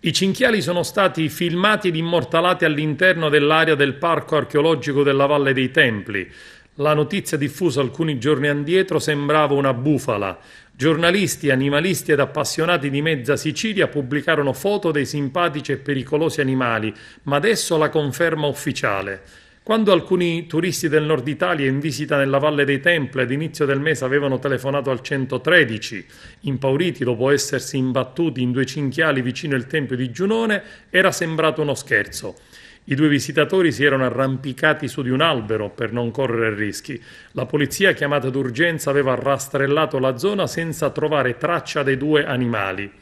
I cinghiali sono stati filmati ed immortalati all'interno dell'area del parco archeologico della Valle dei Templi. La notizia diffusa alcuni giorni addietro sembrava una bufala. Giornalisti, animalisti ed appassionati di mezza Sicilia pubblicarono foto dei simpatici e pericolosi animali, ma adesso la conferma ufficiale. Quando alcuni turisti del nord Italia in visita nella Valle dei Templi ad inizio del mese avevano telefonato al 113, impauriti dopo essersi imbattuti in due cinghiali vicino al Tempio di Giunone, era sembrato uno scherzo. I due visitatori si erano arrampicati su di un albero per non correre rischi. La polizia, chiamata d'urgenza, aveva rastrellato la zona senza trovare traccia dei due animali.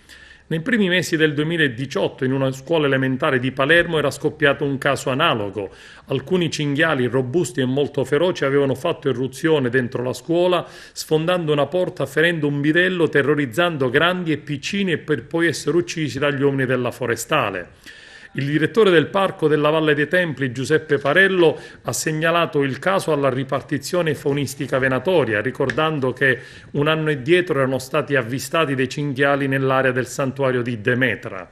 Nei primi mesi del 2018 in una scuola elementare di Palermo era scoppiato un caso analogo. Alcuni cinghiali robusti e molto feroci avevano fatto irruzione dentro la scuola, sfondando una porta, ferendo un bidello, terrorizzando grandi e piccini e per poi essere uccisi dagli uomini della forestale. Il direttore del Parco della Valle dei Templi, Giuseppe Parello, ha segnalato il caso alla ripartizione faunistica venatoria, ricordando che un anno addietro erano stati avvistati dei cinghiali nell'area del santuario di Demetra.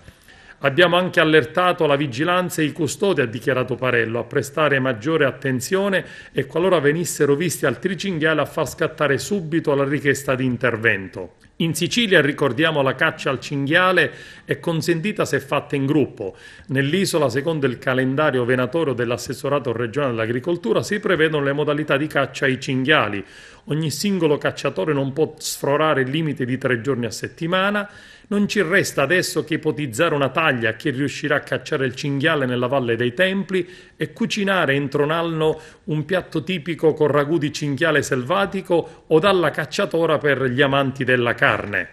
Abbiamo anche allertato la vigilanza e i custodi, ha dichiarato Parello, a prestare maggiore attenzione e qualora venissero visti altri cinghiali a far scattare subito la richiesta di intervento. In Sicilia, ricordiamo, la caccia al cinghiale è consentita se fatta in gruppo. Nell'isola, secondo il calendario venatorio dell'assessorato regionale dell'agricoltura, si prevedono le modalità di caccia ai cinghiali. Ogni singolo cacciatore non può sforare il limite di 3 giorni a settimana. Non ci resta adesso che ipotizzare una taglia a chi riuscirà a cacciare il cinghiale nella Valle dei Templi e cucinare entro un anno un piatto tipico con ragù di cinghiale selvatico o dalla cacciatora per gli amanti della carne.